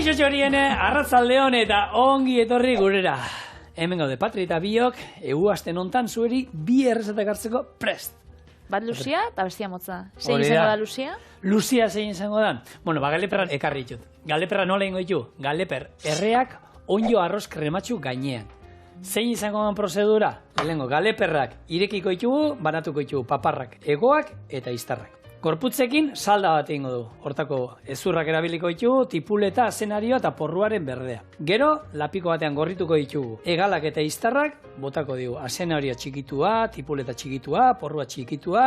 Kaixo txoriene, arratzaldeon eta ongi etorri gurera. Hemen gaude Patri eta biok, asten hontan zueri bi errezetak hartzeko prest. Bat Lucia eta bestia motza. Zein izango da Lucia? Lucia zein izango da? Bueno, galeperra ekarri ditut. Galeperra nola ingo ditu? Galeper erreak onjo arroz krematxu gainean. Zein izango da prozedura? Lehenengo, galeperrak irekiko ditugu, banatuko ditugu paparrak, egoak eta iztarrak. Gorputzekin salda bat egingo du. Hortako ezurrak erabiliko ditugu, tipuleta, azenarioa eta porruaren berdea. Gero, lapiko batean gorrituko ditugu. Egalak eta iztarrak, botako digu azenarioa txikitua, tipuleta txikitua, porrua txikitua,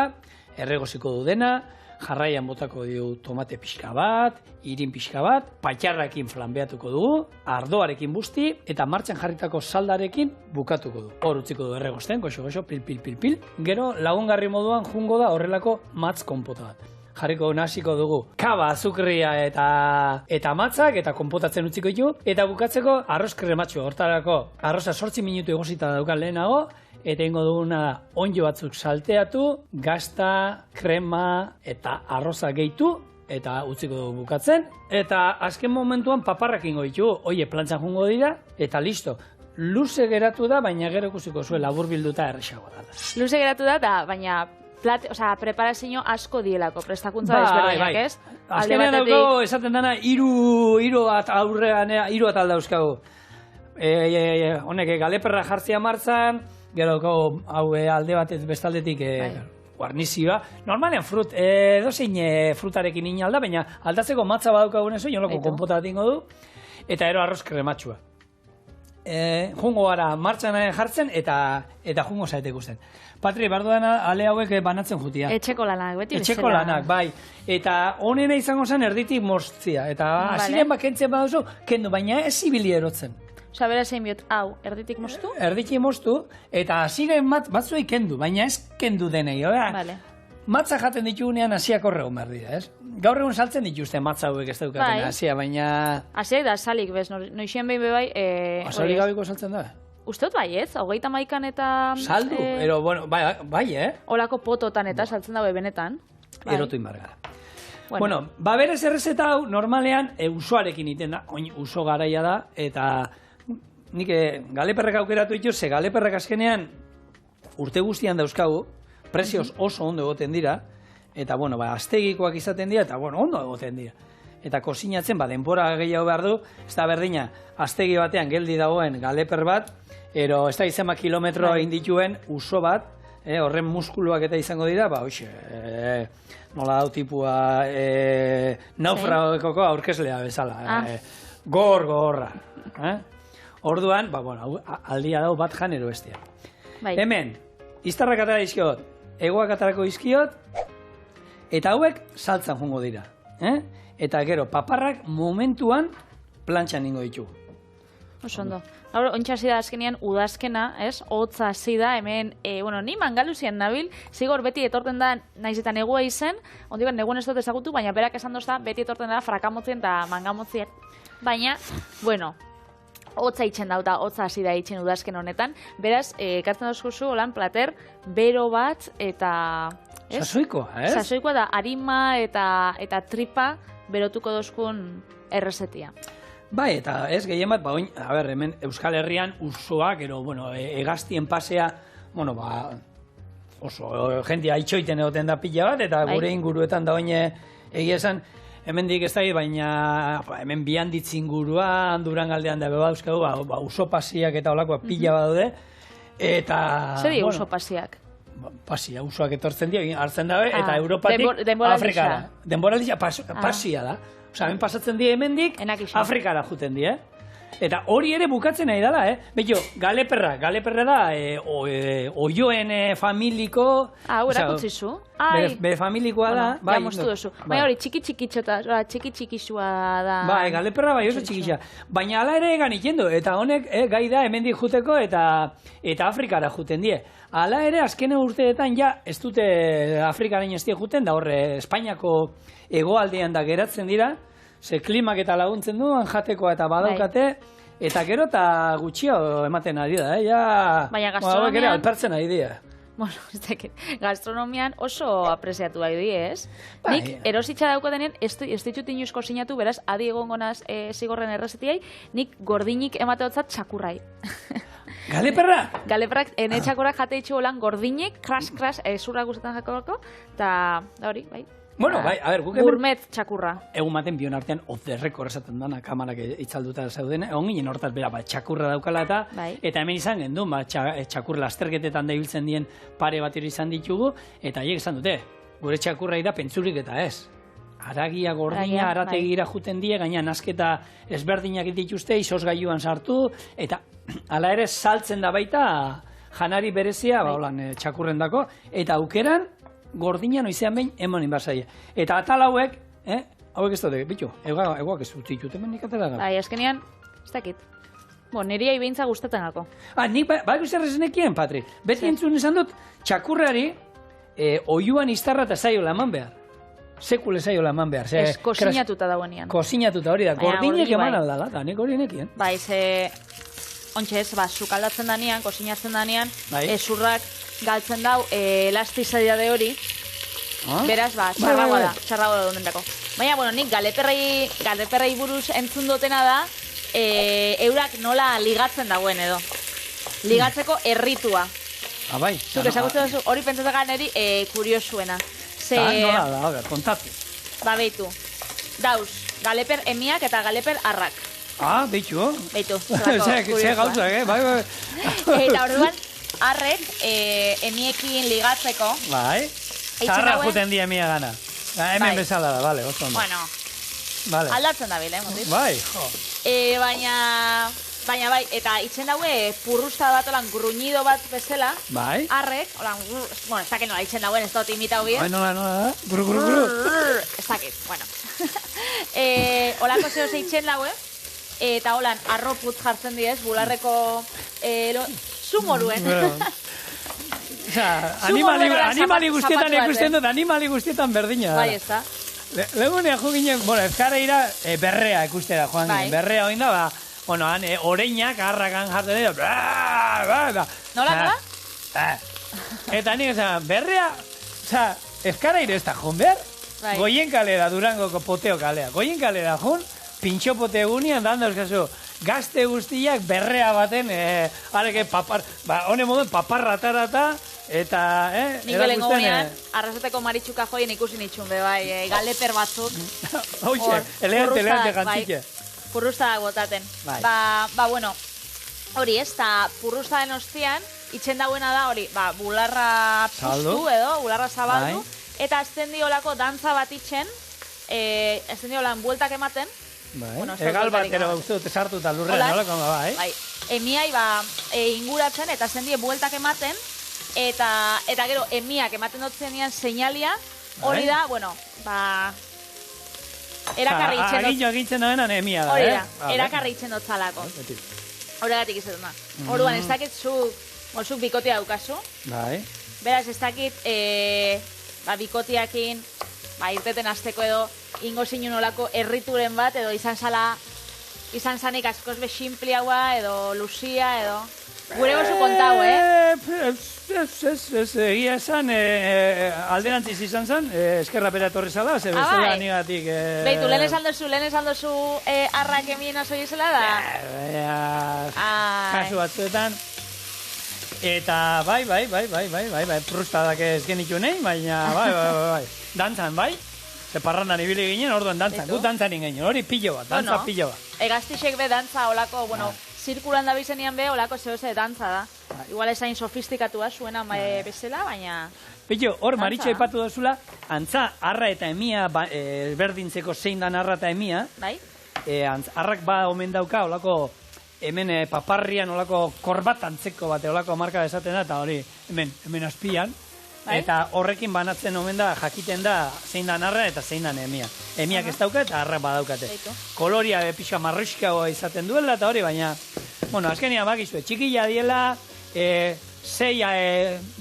erregoziko du dena, jarraian botako digu tomate pixka bat, irin pixka bat, patxarrakin flanbeatuko dugu, ardoarekin busti, eta martxan jarritako saldarekin bukatuko du. Hor utziko du erregosten, goxo, pil. Gero, lagungarri moduan jungo da horrelako matz konpota bat. Jarriko nasiko dugu kaba, azukria eta matzak, eta konpotatzen utziko ditu, eta bukatzeko arroz krematxu. Hortarako arroza 8 minutu egosita daukan lehenago, eta ingo duguna onjo batzuk salteatu, gazta, krema eta arroza gehitu, eta utziko dugu bukatzen. Eta azken momentuan paparrak ingo ditugu, oie plantxan jungo dira, eta listo. Luze geratu da, baina gero ikusiko zuen laburbilduta errexago da. Luze geratu da, baina preparazio asko dielako, prestakuntza desberdinak, ez? Azkenean daukago, esaten dana, hiru bat aurrean, hiru bat aldauzkago. Honek, galeperra jartzea martzan, gero hau alde batez bestaldetik guarnizioa. Normalean edozein frutarekin inalda, baina aldatzeko matza badaukagun ez, jolako konpota bat ingo du, eta ero arroz krematxua. Jungo gara martxan jartzen eta jungo zaite ikusten. Patri, barduan ale hauek banatzen jutia. Etxeko lanak, beti bezala. Etxeko lanak, bai. Eta honena izango zen erditik mostzia. Eta aziren bakentzen baduzu, kendu, baina ez zibili erotzen. Osa, bera zein biot, hau, erditik moztu? Erditik moztu, eta aziren batzuei kendu, baina ez kendu denei. Matza jaten ditugunean asiak horregun behar dira, ez? Gaur egun saltzen dituzte matza hauek ez daukaten asia, baina... Asiak da, salik, bez, noixen behin bebai... Asalik gabiko saltzen da? Usteot bai, ez? 30 eta... Saldu, ero, bueno, bai, Olako pototan eta saltzen dabe benetan. Erotu inbargara. Bueno, berez errezeta hau, normalean, usoarekin iten da, uso garaia da, eta nik galeperrak aukeratu ditu, ze galeperrak azkenean urte guztian dauzkagu, prezioz oso ondo egoten dira, eta, bueno, aztegikoak izaten dira, eta, bueno, ondo egoten dira. Eta kozinatzen, denbora gehiago behar du, ez da berdina, aztegi batean geldi dagoen galeper bat, ero ez da izema kilometro indituen uso bat, horren muskuluak eta izango dira, hoxe, nola dau tipua naufragoko aurkezlea bezala, gogorra. Orduan, aldia dau bat janero bestia. Hemen, iztarrak atara izkiot, egoak atarako izkiot, eta hauek saltzan jungo dira. Eta gero, paparrak momentuan plantxan ingo ditugu. Oso ondo. Ontsa da azkenean udazkena, ez? Hotza hasi da, hemen, ni Mangaluzian nabil, zigor beti etorten da, naiz eta negua izen, ondik neguen ez dut ezagutu, baina berak esan dozta, beti etorten da frakamotzien eta mangamotzien. Baina, bueno, hotza itxen dauta, hotza hasi da itxen udazken honetan, beraz, ekartzen dozkuzu, holan, plater, bero bat, eta... Sasoikoa, ez? Sasoikoa da, harima eta tripa berotuko dozkun errezetia. Bai, eta ez gehien bat, hemen Euskal Herrian usoak, egaztien pasea, oso jentia itxoiten egoten da pila bat, eta gure inguruetan da oine egia esan, hemen dik ez da, baina hemen bianditz ingurua, Durangaldean da beba euskagu, uso pasiak eta olakoak pila bat daude, eta... Zer di uso pasiak? Pasia, usoak etortzen dira, hartzen dabe, eta Europatik Afrikara. Denboraldisa pasia da. Osa, hemen pasatzen dira hemendik, Afrikara juten dira. Eta hori ere bukatzen nahi dela, Beto, galeperra da oioen familiko... Urakutzizu. Bere familikoa da. Ja, moztu duzu. Baina hori, txiki-txikixua da... Bai, galeperra bai oso txikixua. Baina ala ere egan ikendo, eta honek gai da hemendik juteko eta Afrikara juten die. Ala ere, azken urteetan ja, ez dute Afrikaren ez die juten, da horre Espainiako hegoaldean da geratzen dira, ze klimak eta laguntzen du, jateko eta badaukate, eta gero eta gutxio ematen ari da, Baina gastronomian... alpertzen ari dira. bueno, ez dakit, gastronomian oso apreziatu bai di, ez? Bai. Nik erositza daukatenean, ez ditut inoiz kozinatu, beraz, adi egongo naz zigorren errezetiai, nik gordinik emateotzat txakurrai. Galeperra? Galeperrak, ene txakurrak jate itxu holan gordinik, kras, zurra gustetan jakolako, eta hori, bai. Bueno, bai, a ber, guk gourmet txakurra. Egun baten bion artean off the record esaten dana kamarak itzalduta zauden, egon ginen hortaz bera, txakurra daukala eta hemen izan gendun, txakur lasterketetan da ibiltzen dien pare bat izan ditugu, eta haiek esan dute, gure txakurra da pentsurik eta ez. Aragia, gordina, arategira juten die, gaina nasketa ezberdinak dituzte, izosgailuan sartu, eta hala ere saltzen da baita janari berezia, txakurren dako, eta aukeran, gordina noizean behin emonin basaia. Eta atal hauek, hauek ez dute, bitu, eguak ez dut ditut, hemen nik atera gara. Bai, eskenean, ez dakit. Niri behintza gustatzen gako. Nik bai guzerrezenekien, Patri. Beti entzun esan dut, txakurrari oiuan iztarra eta zaiola eman behar. Sekule zaiola eman behar. Ez, kozinatuta dauenean. Kozinatuta hori da. Gordinek eman aldala, da nik hori nekien. Bai, ontsa ez, sukaldatzen danean, kozinatzen danean, zurrak galtzen dau elastizadade hori, beraz, txarragoa da donentako. Baina, nik galeperrei buruz entzun dutena da, eurak nola ligatzen dagoen edo. Ligatzeko erritua. Bai. Zuk ezagutzen duzu, hori pentsatzen neri kuriosuena. Nola da, kontatu. Beitu, dauz, galeper emiak eta galeper arrak. Beitu. Beitu. Ze gauzak, bai. Eta orduan, arrek emiekin ligatzeko. Bai. Zarra juten di emia gana. Hemen bezala da, bale, oso ondo. Bueno, aldatzen da bile, motiz. Bai, jo. Baina bai, eta itzen daue purrusta bat olan gruñido bat bezala. Bai. Arrek, olan, ez dakit nola itzen dauen, ez dut imitau bien. Bai, nola, gru. Ez dakit, bueno. Olako zehose itzen daue. Eta holan, arroput jartzen diez, bularreko sumoruen. Animali guztietan ikusten dut, animali guztietan berdina. Bai, ez da. Legunea jo ginen, ezkareira berrea ikustera joan ginen. Berrea hoin da, han oreinak harrakan jartzen dira. Nola? Eta nik esan, berrea, ezkareira ez da joan behar, goien kalera, Durangoko poteo kalea, goien kalera joan, pintxo pote egunean, dando eskazu, gazte guztiak berrea baten, areke honen moduen paparratarata, eta, nik belen gogunean, arrasateko maritxuka joien ikusi nitxun, bai, galeper batzuk. Hoxe, elegante gantzike. Purrusta botaten. Bueno, hori ez, eta purrusta den ostian, itxen dauena da hori, bularra puztu edo, bularra zabaldu, eta azten diolako dantza bat itxen, azten diolan bueltak ematen, egal bat, ero uste dute sartu eta lurrean, nolako, bai. Emiai, inguratzen, eta azten die bueltak ematen, eta gero, emiak ematen dutzen dian seinalia, hori da, erakarri itxen dut. Agintzen dabenan emia da, hori da, erakarri itxen dut zalako. Horregatik izaten da. Orduan, ez dakit zuk bikotia daukazu. Bai. Beraz, ez dakit bikotiakin, irteten azteko edo, ingo zinun olako errituren bat, edo izan zanik askoz be simpliagoa, edo luzia, edo... Gure gozu kontau, egia esan, alderantziz izan zen, eskerra pera etorri zala, ze bezala nigatik... Beitu, lehen esan dozu arrak emien azoi izela da? Kasu batzuetan. Eta bai, prustadak ez genitu nahi, baina bai, dantzan, bai? Ze parrandan ibili ginen, orduan dantzan, gut dantzan ingen, hori pillo bat, dantza pillo bat. Egaztixek be dantza olako, zirkulan da bizenian be, olako zehose dantza da. Igual ezain sofistikatua zuena bezala, baina... Pillo, hor maritxo ipatu dozula, antza, arra eta emia, berdintzeko zein dan arra eta emia, arrak omen dauka, olako, hemen paparrian, olako korbat antzeko bate, olako marka esaten da, eta hori, hemen azpian, eta horrekin banatzen omen da, jakiten da, zein dan arra eta zein dan emia. Emiak ez dauka eta arrak badaukate. Koloria pixka marruxkagoa izaten duela eta hori, baina, azkenia bakizue, txikila diela,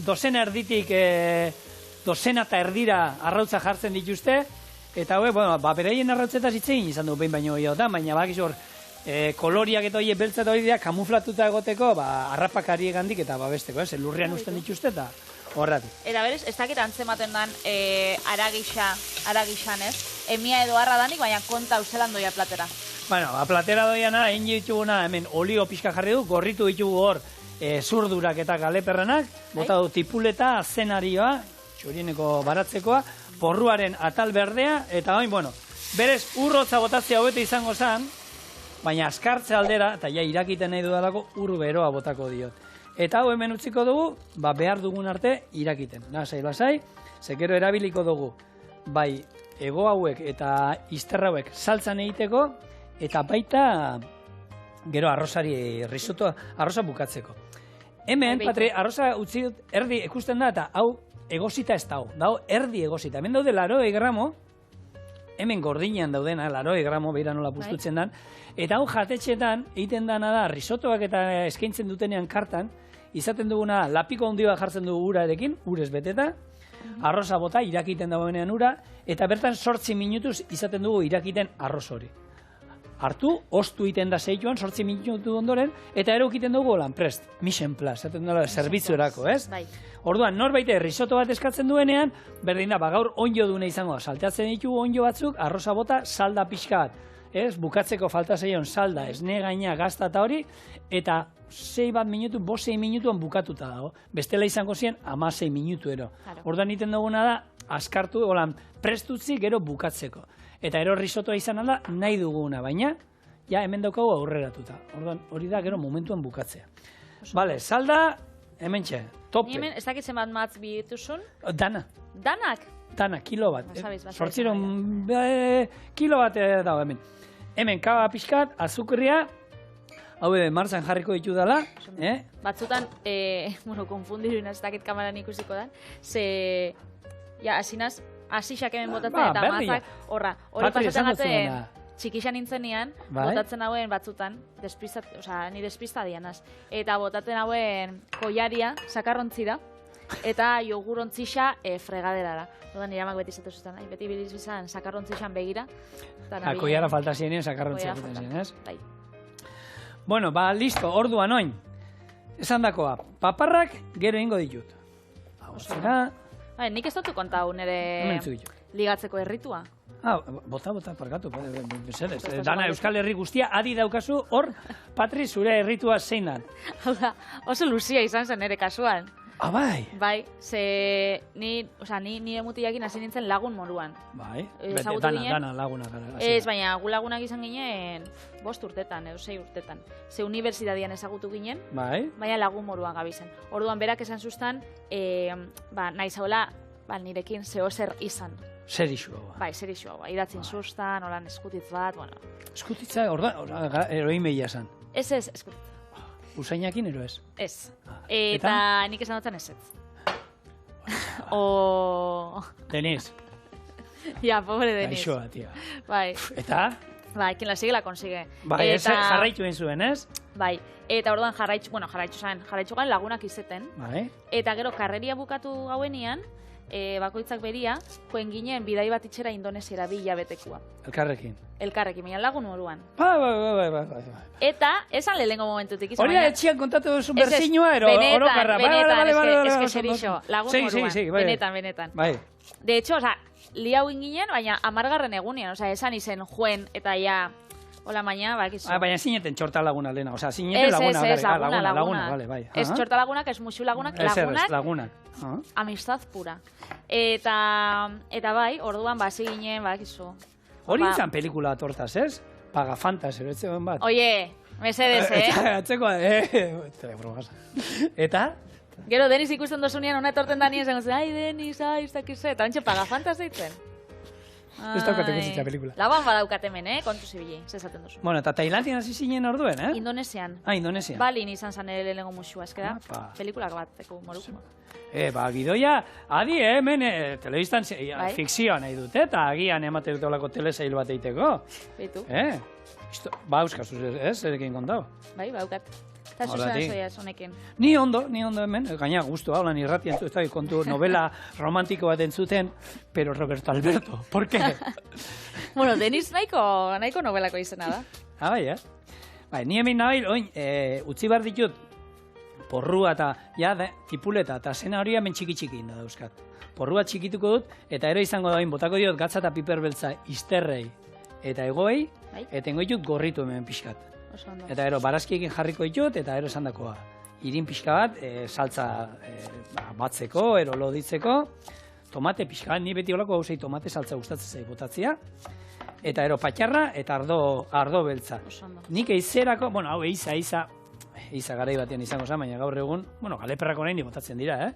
dozena erditik, dozena eta erdira arrautza jartzen dituzte, eta hauek, beraien arrautzetaz itzein izan du behin baino gehiagotan, baina bakizu hor, koloriak eta horiek beltza eta hori dira, kamuflatuta egoteko, harrapakariek handik eta babesteko, ez? Lurrean usten dituzte eta horretik. Eta berez, ez dakit antzematen dan aragixan, ez? Emia edo harra danik, baina konta uzelan doia platera. Bueno, platera doiana, egin dituguna, hemen olio pixka jarri du, gorritu ditugu hor zurdurak eta galeperranak, bota du tipuleta, zenarioa, txorieneko baratzekoa, porruaren atal berdea, eta hain, bueno, berez urrotza botatzea hobete izango zen, baina askartze aldera, eta ja irakiten nahi dudalako, ur beroa botako diot. Eta hau hemen utziko dugu, behar dugun arte irakiten. Lasai, zekero erabiliko dugu, bai, ego hauek eta izterra hauek saltzan egiteko, eta baita, gero arrozari, risotto, arroza bukatzeko. Hemen, Patri, arroza utzi dut, erdi ikusten da, eta hau egosita ez dago, erdi egosita. Hemen daude 80 gramo, hemen gordinean daudena, 80 gramo, beira nola pustutzen dan, eta hau jatetxetan egiten dana da, risottoak eta eskaintzen dutenean kartan, izaten duguna, lapiko handi bat jartzen dugu urarekin, urez beteta, arroza bota, irakiten dagoenean ura, eta bertan 8 minutuz izaten dugu irakiten arroz hori. Hartu, ostu iten da zeituan, 8 minutu ondoren, eta ero egiten dugu lan prest, mission plus, zaten dela zerbitzuerako, ez? Orduan, norbaite risotto bat eskatzen duenean, berdin da, gaur onjo dune izango da, salteatzen ditugu onjo batzuk, arroza bota, salda pixka bat, ez? Bukatzeko falta zeion salda, esne gaina, gazta eta hori, eta 6 minutu, 5 minutuan bukatuta dago. Bestela izango ziren, 16 minutu ero. Orduan egiten duguna da, askartu, holan, prestutzi gero bukatzeko. Eta ero risottoa izan alda, nahi duguna, baina, ja, hemen daukagu aurreratuta. Orduan, hori da gero momentuan bukatzea. Bale, salda, hemen txe, tope. Ni hemen, ez dakitzen bat matz bituzun? Dana. Danak? Dana, kilo bat. Sortziron kilo bat dago hemen. Hemen, kaba pixkat, azukerria, hau martzan jarriko ditu dela. Batzutan, konfundiru ez dakit kameran ikusiko da, ze, ja, asinaz, asixak hemen botatzen eta mazak, hori pasatzen gaten, txikixan nintzenean, botatzen hauen batzutan, ni despista dianaz, eta botatzen hauen koiaria, sakarrontzi da, eta jogurontzixa fregaderara. Odan nire amak beti zatu zuten, beti biliz bizan sakarrontzixan begira. Koiara falta zienien sakarrontzia falta zienien, ez? Bueno, listo, orduan oin. Esan dakoa, paparrak gero ingo ditut. Hauzera... Nik ez dutu kontau nire ligatzeko erritua. Bota, parkatu, besedez. Dana Euskal Herri guztia, adi daukazu, hor, Patri, zure erritua zeinan. Hau da, oso luzia izan zen nire kasuan. Bai? Bai, ze nire mutiakin hasi nintzen lagun moruan. Bai, dana lagunak. Ez, baina gu lagunak izan ginen 5 urtetan, edo 6 urtetan. Ze unibertsitatean ezagutu ginen, baina lagun moruan gabizen. Orduan berak esan zuztan, nahi zauela, nirekin zeo zer izan. Zer isua. Bai, zer isua. Idatzin zuztan, holan eskutitz bat, bueno. Eskutitza, eroin behia esan. Ez, eskutitza. Usainakin ero ez? Ez. Eta nik esan dutzen ez ez. Denis. Ja, pobre Denis. Gaixoa, tia. Bai. Eta? Bai, quien la sigue la consigue. Bai, jarraitu egin zuen, ez? Bai. Eta orduan jarraitzu gain lagunak izeten. Bai. Eta gero karreria bukatu gauenian, bakoitzak beria, joen ginen bidai bat itxera Indonesiara 2 hilabetekua. Elkarrekin, baina lagun moruan. Bai. Eta, esan lehengo momentutik izan. Hori da, etxian kontatu duzu berzinua, orokarra. Benetan, eske serixo, lagun moruan. Sí, Benetan. Bai. De hecho, liau ginen, baina 10. egunean, esan izen joen, eta ja, hola mañana, bakizu. Baina zineten txorta laguna lehena, zineten laguna. Laguna. Vale, bai. Ez txorta lagunak, ez musu lagunak, lagunak. Amistad pura. Eta bai, orduan basi ginen, bakizu. Hori izan pelikula tortaz, ez? Pagafantas, erotzen bat. Oie, mesedez, Atzeko, Eta? Gero Denis ikusten dozunean, hona etorten da nien, ai, Denis, ez dakize, eta ontsa pagafantas deitzen. Ez daukat ikusitza pelikula. Laban badaukat hemen, kontu zibili, zezaten duzu. Bueno, eta Tailandian hasi zinen orduen, Indonesian. Indonesian. Balin izan zan ere lehenengo musua, eskeda. Pelikulak bat, moruko. Gidoia, adi, hemen, telebistan fikzioa nahi dute, eta agian emate dut olako telesail bat eiteko. Beitu. Euskazuz, ez, erekin kontau. Bai, baukat. Eta zuzena zoia zonekin. Ni ondo hemen, gaina guztu, hau lan irrati entzu, ez da kontu novela romantiko bat entzuten, pero Roberto Alberto, ¿por qué? Bueno, Denis nahiko novelako izena da. Bai, Bai, ni hemen nabil, oin, utzi behar ditut, porrua eta, tipuleta eta zena hori hemen txiki da dauzkat. Porrua txikituko dut, eta ero izango da, botako diot gatza eta piper beltza izterrei eta egoei, eta ingo ditut gorritu hemen pixkat. Eta ero, barazkiekin jarriko ditut, eta ero esan dakoa. Irin pixka bat, saltza batzeko, ero loditzeko, tomate pixka bat, ni beti olako gauzei tomate saltza gustatzen zai botatzea, eta ero patxarra eta ardo beltza. Nik eizerako, bueno, hau eiza garai batean izango zen, baina gaur egun, bueno, galeperrako nahi botatzen dira,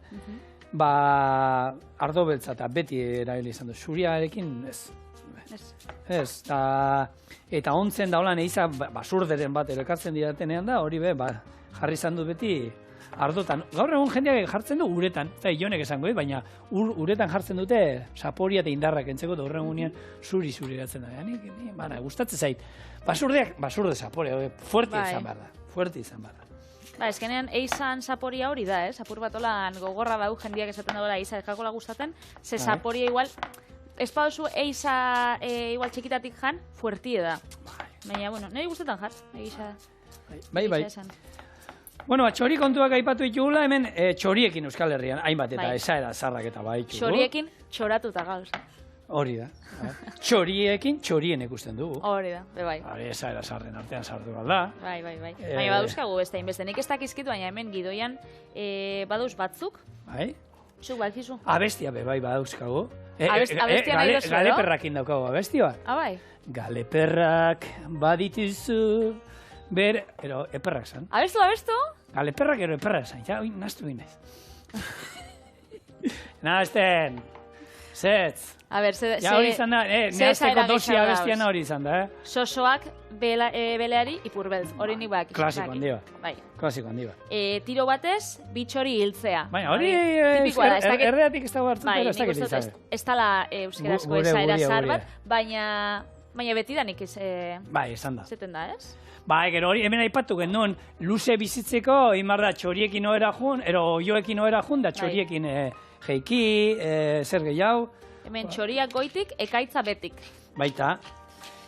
Ba, ardo beltza eta beti erabili izan du. Zuriarekin ez. Ez, eta ontzen da holan eiza basurderen bat erekartzen diratenean da, hori jarri izan du beti ardotan. Gaur egun jendeak jartzen du uretan, eta Jonek esango, baina uretan jartzen dute saporia eta indarrak entzeko, eta horren gunean zuri gatzen da. Gustatzen zait. Basurde saporia, fuerte izan behar da. Ba, ezkenean eizan saporia hori da, apur bat olan gogorra dau jendiak esaten dagoela eiza ekakola gustaten, ze saporia igual, ez padozu eiza igual txikitatik jan, fuertie da. Baina, bueno, nahi gustetan jar, eiza. Bai. Bueno, txori kontuak aipatu ditugula, hemen txoriekin Euskal Herrian, hainbat eta esaera zarrak eta baditu. Txoriekin txoratuta gauz. Hori da. Txoriekin txorien ikusten dugu. Hori da, bai. Hori esaera zarren artean sartu da. Bai. Baina baduzkagu beste inbeste. Nik ez dakizkitu, baina hemen gidoian baduz batzuk. Bai. Zuk balkizu. Abestia bai badauzkagu. Abestia nahi dozu, Galeperrakin daukagu abestia bat. Bai. Galeperrak badituzu, eperrak zan. Abestu? Galeperrak eperrak zan. Ja, oi, naztu ginez. Nazten. Zetz. A ber, ja hori izan da, nehazteko dosia bestiana hori izan da, Sosoak beleari ipurbeltz, hori nik bak. Klasiko handi bat. Bai. Klasiko handi bat. Tiro batez, bitxori hiltzea. Baina hori erreatik ez dago hartzen dira, ez dakit izan. Ez tala euskerazko esaera zar bat, baina betidanik ez... Bai, esan da. Zeten da, ez? Bai, gero hori, hemen aipatu genuen, luze bizitzeko, imar da, txoriekin oera jun, ero oioekin oera jun, da txoriekin jeiki, zer gehiago. Hemen txoriak goitik, ekaitza betik. Baita.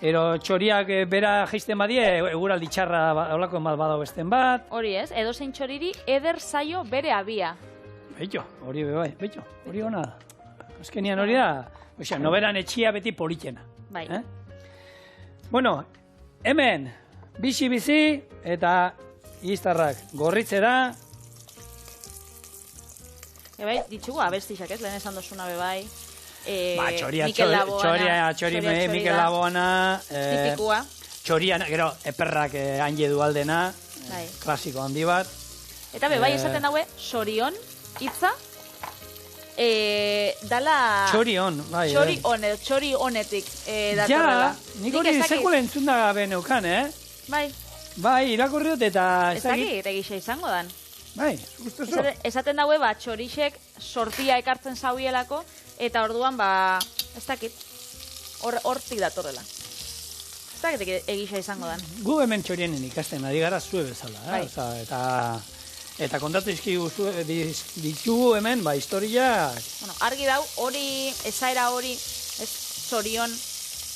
Ero txoriak bera jeisten badie, eguraldi txarra olako bat badago besten bat. Hori ez, edozein txoriri eder zaio bere abia. Beito, hori bai, beito, hori hona da. Azkenian hori da, noberan etxia beti politxena. Bai. Bueno, hemen, bizi eta iztarrak gorritzera. Bai, ditugu abestixak ez, lehen esan dozuna bebai. Mikel Laboana, tipikua. Txorian, gero, eperrak hanje dualdena, klasiko handi bat. Eta bebai esaten daue, sorion, hitza, dala... Txorion, bai. Txori honetik datorrela. Ja, nik hori sekule entzun da gabe neukan, Bai. Bai, irakurriot eta... Ez dakit egisa izango dan. Bai, gustoso. Esaten daue, txorixek sortia ekartzen zauielako, eta orduan, ez dakit, hortik datorrela. Ez dakit egisa izango dan. Gu hemen txorienen ikasten, ari gara zue bezala, eta kontatu ditugu hemen, historiak... Bueno, argi dau, hori, esaera hori, zorion,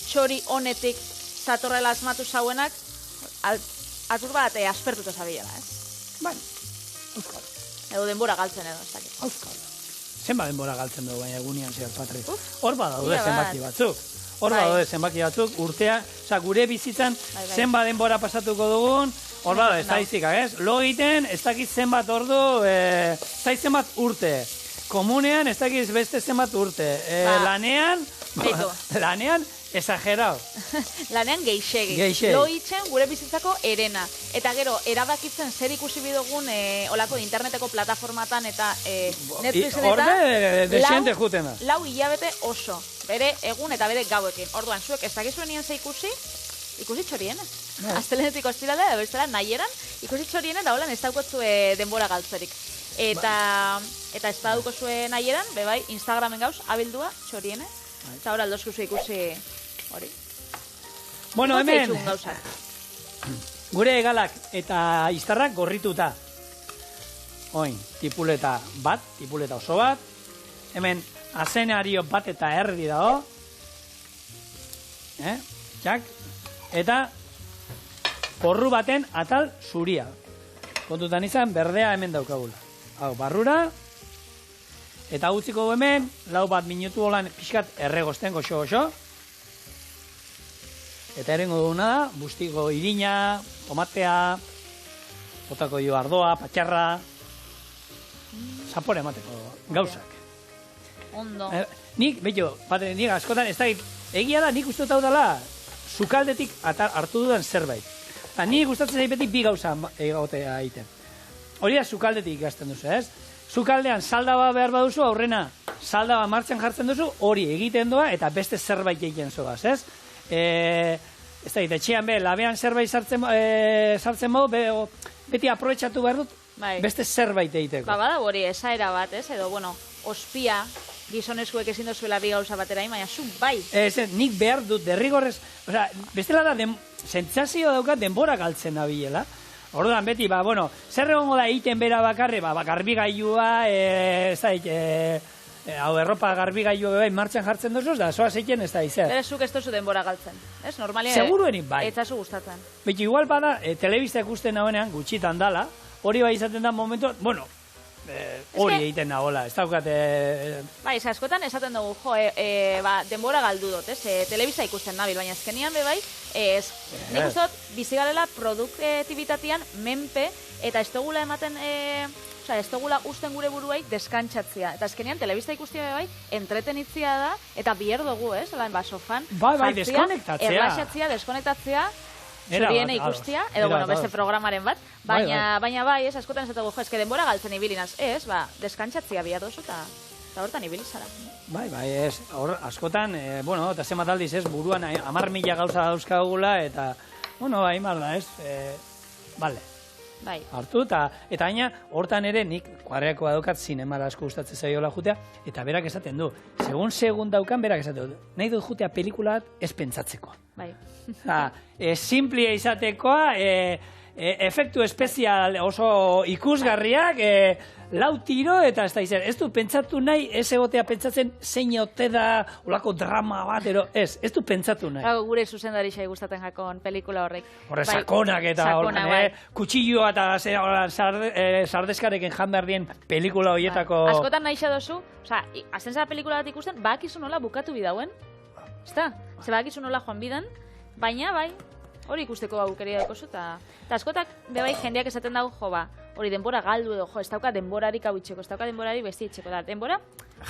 txori honetik zatorrela asmatu zauenak, atur bat aspertuta zabilela, ez? Bai. Euskal. Edo denbora galtzen edo, ez dakit. Euskal. Zenba denbora galtzen dugu, baina egunean zehar, Patri. Hor badaude zenbaki batzuk. Hor badaude zenbaki batzuk, urtea, gure bizitzan zenba denbora pasatuko dugun, hor badaude, ez da izikak, ez? Lo egiten, ez dakit zenbat ordu, ez dakit zenbat urte. Komunean, ez dakit beste zenbat urte. Lanean, exagerao. Lanean geixegi. Lo itzen gure bizitzako erena. Eta gero, erabakitzen zer ikusi bidogun olako interneteko plataformatan eta Netflixen eta lau hilabete oso. Bere egun eta bere gauekin. Orduan, zuek ez dakizuen nien ze ikusi txoriena. Astelenetik ostiralea, da bestela nahieran, ikusi txoriena da holan ez daukotzue denbora galtzerik. Eta ez daukozue nahieran, bebai, Instagramen gauz, abildua txoriene. Eta hor aldozkuzu ikusi hori. Bueno, hemen, gure egalak eta iztarrak gorrituta. Oin, tipuleta bat, tipuleta oso bat. Hemen, azenario bat eta erdi dago. Jak. Eta, porru baten atal zuria. Kontutan izan, berdea hemen daukagula. Hau, barrura, eta utziko du hemen, 4 minutu holan pixkat erregosten goxo-goxo. Eta erengo duguna da, bustiko irina, tomatea, botako jo ardoa, patxarra, zapore emateko gauzak. Ondo. Nik, betxo, nik askotan, ez da, egia da, nik uste dut hau dela, sukaldetik hartu dudan zerbait. Nik gustatzen zait beti bi gauza egotea egiten. Hori da sukaldetik ikasten duzu, ez? Sukaldean salda bat behar baduzu, aurrena salda bat martxan jartzen duzu, hori egiten doa eta beste zerbait egiten zoaz, ez? Ez da, etxean labean zerbait sartzen modu, beti aprobetxatu behar dut, beste zerbait egiteko. Bada hori, esaera bat, ez? Edo, bueno, ospia, gizonezkoek ezin dozuela bi gauza batera, baina zu bai. Nik behar dut, derrigorrez, bestela da, sentsazio daukat denbora galtzen nabilela. Orduan beti, zer egongo da egiten bera bakarre, garbigailua, ez da, hau erropa garbigailua bai martxan jartzen duzuz, da soa zeiken ez da izan. Berezuk ez duzu denbora galtzen, ez? Normalia seguruenik bai. Etzazu gustatzen. Beti igual bada, telebista ikusten nagoenean, gutxitan dala, hori bai izaten da momentu, hori egiten nagoela, ez daukat... Bai, askotan esaten dugu, denbora galdu dut, ez? Telebista ikusten nabil, baina ezkenian bai, nik uste dut, bizigarela produktibitatean menpe, eta ez dugula ematen, ez dugula usten gure buruei deskantzatzea. Eta azkenean, telebista ikustia bai, entretenitzia da, eta bier dugu, ez? Sofan, bai, deskonektatzea. Erlaxatzea, deskonektatzea, zuriene ikustia, edo, beste programaren bat, baina bai, ez, askotan ez dugu, ez, denbora galtzen ibilinaz, ez, deskantzatzia bia dozu, eta hortan ibilizara. Bai, ez, askotan, eta zemat aldiz, ez, buruan 10.000 gauza dauzkagula, eta, bai, marda, ez, bale. Bai. Hartu, eta gaina, hortan ere, nik kuadreakoa daukat zinemara asko gustatzen zaiola jutea, eta berak esaten du, segun daukan, berak esaten du, nahi dut jutea pelikula bat ez pentsatzeko. Bai. Simplia izatekoa, efektu espezial oso ikusgarriak, lau tiro, eta ez da izan, ez du pentsatu nahi, ez egotea pentsatzen zein ote da, olako drama bat, ez du pentsatu nahi. Gure zuzendari xai gustatzen jakon pelikula horrek. Horre, sakonak eta kutsilloa eta sardeskarekin jan behar dien pelikula horietako... Askotan nahi xa dozu, azten zara pelikula bat ikusten, bakizu nola bukatu bidauen, ez da? Ze bakizu nola joan bidan, baina bai, hori ikusteko aukeria daukozu, eta askotak bebai jendeak esaten dago, hori denbora galdu edo, ez dauka denborarik hau itxeko, ez dauka denborarik besti itxeko, da, denbora...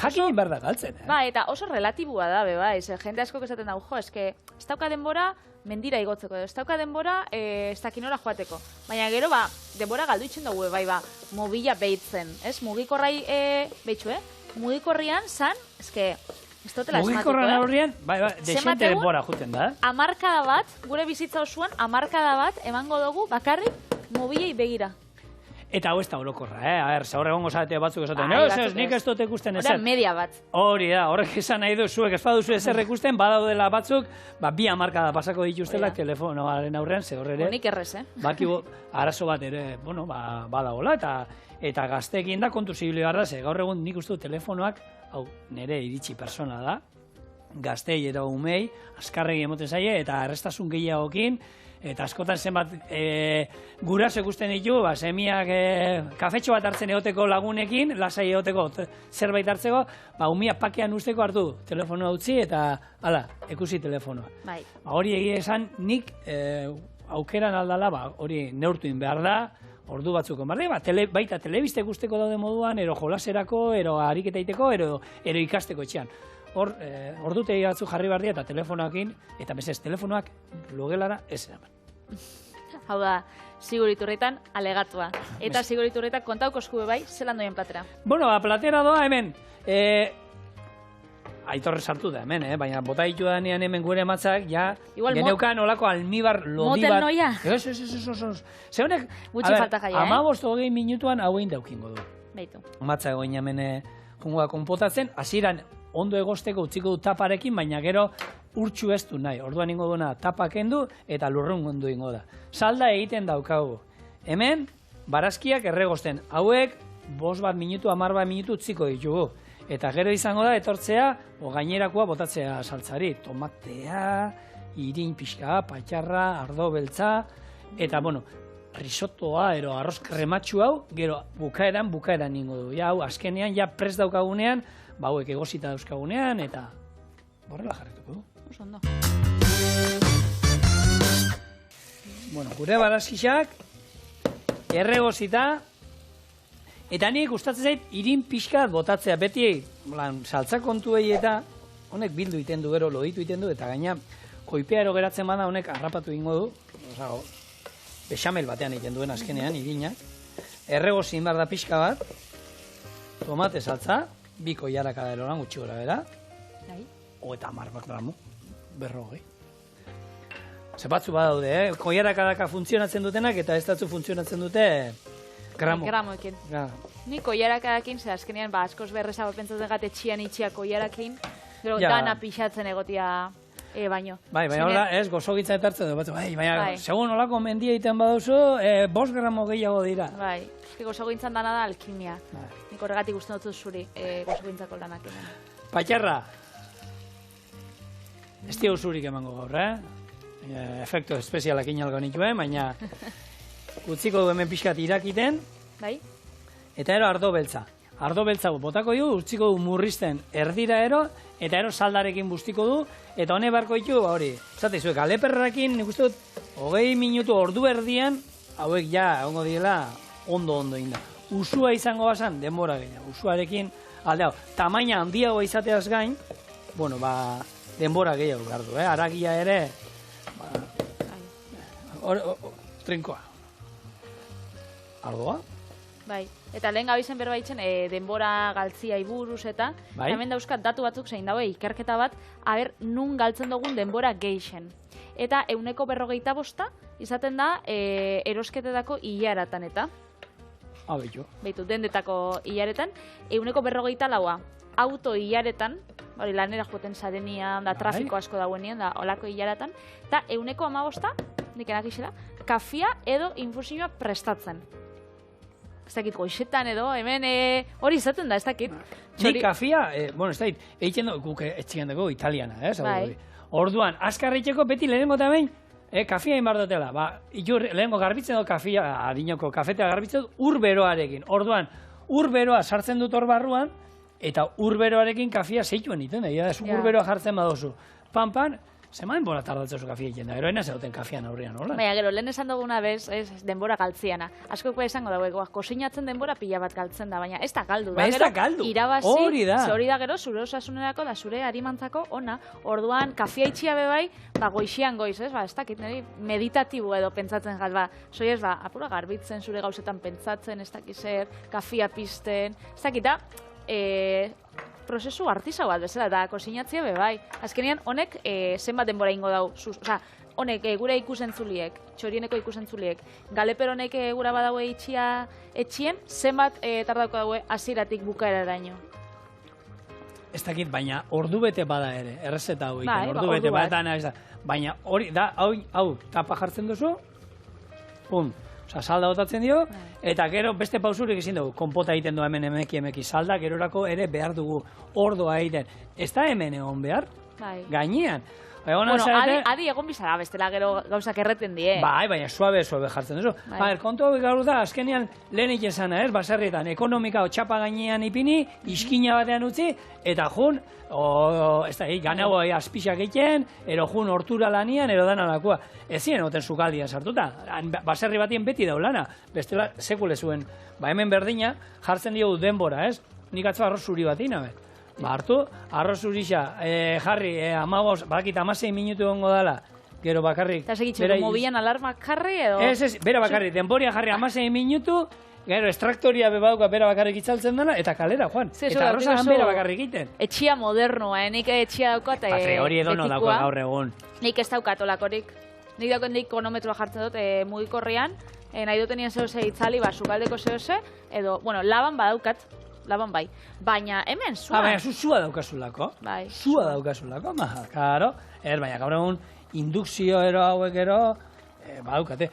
Jakin behar da galtzen, Ba, eta oso relatibua da, bebai, jende asko esaten dago, ez dauka denbora mendira igotzeko, ez dauka denbora ez dakinora joateko. Baina gero, denbora galdu itxen dugu, mobila behitzen, ez? Mugikorrai, behitxu, mugikorrian zan, ez dutela esmatuko, mugikorran aurrian, desente denbora juten da, Hamarkada bat, gure bizitza osoan, hamarkada bat, emango dugu, bakarrik, mobilei begira. Eta hau ez da orokorra, zaur egongo zarete batzuk esaten, nik ez dut ikusten ezer. Hora media bat. Hori da, horrek esan nahi du, zuek ez baduzu ezer ikusten, badaudela batzuk, 2 hamarkada pasako dituztela telefonoaren aurrean, ze horre Nik errez, Baki arazo bat ere, badagola, eta gazteekin da kontu zibili gara, ze gaur egun nik uste du telefonoak, hau nire iritsi persona da, gaztei eta umei, azkarregi emoten zaie, eta errestasun gehiagokin, eta askotan zenbat guraso ikusten ditu, semiak kafetxo bat hartzen egoteko lagunekin, lasai egoteko zerbait hartzeko, umiak pakean usteko hartu telefonoa utzi eta ikusi telefonoa. Bai. Hori egia esan nik aukeran aldala, hori neurtuin behar da, ordu batzuk baita telebista ikusteko daude moduan, ero jolaserako, ero ariketa iteko, ero ikasteko etxean. Ordutegi batzuk jarri behar dira eta telefonoakin, eta bezez telefonoak logelara ez eraman. Hau da, Siguriturretan alegatua. Eta Siguriturretan kontauko eskube bai, zelan doien platera? Platera doa hemen, Aitorre sartu da hemen, baina bota ditu da hemen gure matzak, ja, geneukan olako almibar lodi bat. Moten noia? Ez. Ze honek, gutxi falta jaia, 15-20 minutuan hauein daukingo du. Beitu. Matzak goin hemen jungoa konpotatzen, hasieran ondo egosteko utziko du taparekin, baina gero urtsu ez du nahi. Orduan ingo duena tapak kendu eta lurrun gondu ingo da. Salda egiten daukagu. Hemen, barazkiak erregosten. Hauek, 5 minutu, 10 minutu utziko ditugu. Eta gero izango da, etortzea, gainerakoa botatzea saltzari. Tomatea, irin pixka, patxarra, ardo beltza, Eta, bueno, risottoa, ero arroz krematxu hau, gero bukaeran ningo du. Ja, hau, azkenean, ja prest daukagunean, ba, hauek egosita dauzkagunean, eta horrela jarretuko du. Oso ondo. Bueno, gure barazkixak, erregozita, eta nik gustatzen zait, irin pixkat botatzea, beti, saltza kontuei eta, honek bildu iten du, gero loditu iten du, eta gaina, koipea ero geratzen bada, honek harrapatu ingo du, osago, bexamel batean egiten duen azkenean, irinak. Erregozin behar da pixka bat, tomate saltza, 2 koilaraka erolan gutxi gora bera, eta 10 gramo, 150. Ze batzu badaude, koilarakadaka funtzionatzen dutenak, eta ez datzu funtzionatzen dute gramo. Gramoekin. Ni koilarakadakin, ze azkenean, askoz berrezago pentsatzen gate etxian itxia koilarakin, gero dana pixatzen egotia baino. Bai, baina hola, ez, gozogitza etartzen du, baina, segun olako mendia egiten baduzu, 5 gramo gehiago dira. Bai, gozogintzan dana da alkimia. Nik horregatik uste dut zuri gozogintzako lanak hemen. Patxarra, ez dio zurik emango gaur, efektu espezialak inalgo nituen, baina utziko du hemen pixkat irakiten, eta ero ardo beltza. Ardo beltza botako du, utziko du murrizten erdira ero, eta ero saldarekin bustiko du, eta hone barko ditu, hori, zateizuek, galeperrakin, nik uste dut, 20 minutu ordu erdian, hauek ja, ongo diela, ondo inda. Usua izango basan, denbora gehiago. Usuarekin, alde hau, tamaina handiago izateaz gain, bueno, denbora gehiago behar du, aragia ere, trinkoa. Ardoa? Bai, eta lehen gabizen berbaitzen denbora galtzia iburuz eta hemen dauzkat datu batzuk zein daue ikerketa bat, nun galtzen dugun denbora geixen. Eta 150 izaten da erosketetako hilaratan eta. Beitu. Beitu, dendetako hilaretan. 154 auto hilaretan, hori lanera joten zarenian, da trafiko asko dauenean, da olako hilaretan. Eta 115, nik enakixela, kafia edo infusioa prestatzen. Ez dakit, goixetan edo, hemen hori izaten da, ez dakit. Nik kafia, bueno, ez dakit, egiten guk etxian dugu italiana, Orduan, azkar egiteko beti lehenengo eta behin, kafia inbar dutela. Lehenengo garbitzen dut kafia, adinoko kafetea garbitzen dut, ur beroarekin. Orduan, ur beroa sartzen dut hor barruan, eta ur beroarekin kafia zeituen iten, ur beroa jartzen badozu. Pan, zemaen bora tardatzen zu kafia egiten da, eroena zegoten kafian aurrean, hola? Baina, gero, lehen esan duguna bez, denbora galtziana. Askoko esango dago, kosinatzen denbora pila bat galtzen da, baina ez da galdu. Ba, ez da galdu, hori da. Hori da gero, zure osasunerako da zure harimantzako ona, orduan, kafia itxia bebai, goixian goiz, ez dakit, niri meditatibo edo pentsatzen gal, soiez, apura garbitzen zure gauzetan pentsatzen, ez dakit zer, kafia pizten, ez dakit da, prozesu artisau bat bezala, eta kosinatzea bebai. Azkenean, honek zenbat denbora ingo dau, honek gure ikusentzuliek, txorieneko ikusentzuliek, galeper honek gura badaue etxien, zenbat tardauko daue hasieratik bukaeraraino. Ez dakit, baina ordu bete bada ere, errezeta hau egiten, ordu bete bada, baina hori, hau, tapa jartzen duzu, pum, salda botatzen dio, eta gero beste pausurik ezin dugu, konpota egiten du hemen emeki salda, gerorako ere behar dugu ordoa egiten. Ez da hemen egon behar, gainean. Bueno, adi egon bizara, bestela gero gauzak erreten die. Baina suabe jartzen duzu. Kontu hau gaur da, azkenean lehenik esana, baserrietan, ekonomika txapa gainean ipini, iskina batean utzi, eta jun, ganau azpixak egiten, ero jun hortura lanian, ero dana lakua. Ez ziren oten sukaldian sartuta. Baserri batien beti daulana, bestela sekule zuen. Hemen berdina, jartzen diogu denbora, ez? Nik atzo arroz zuri bat inabe. Hartu, arroz zurixa, jarri, bakit 16 minutu gongo dala, gero bakarrik. Eta segitxeko, mobian alarmak jarri edo? Ez, bera bakarrik, denboria jarri 16 minutu, gero estraktoria bebaduka bera bakarrik itzaltzen dela, eta kalera, Juan. Eta arroza bera bakarrik egiten. Etxia modernoa, nik etxia daukat betikoa. Hori edo no dauko gaur egun. Nik ez daukat olakorik. Nik daukat nik kronometroa jartzen dut mugikorrian, nahi dutenien zehose itzali, sukaldeko zehose, edo, bueno, laban badaukat. Laban bai, baina hemen zua. Baina zua daukazulako. Bai. Zua daukazulako, karo. Baina gaur egun indukzio ero hauek ero, badaukate.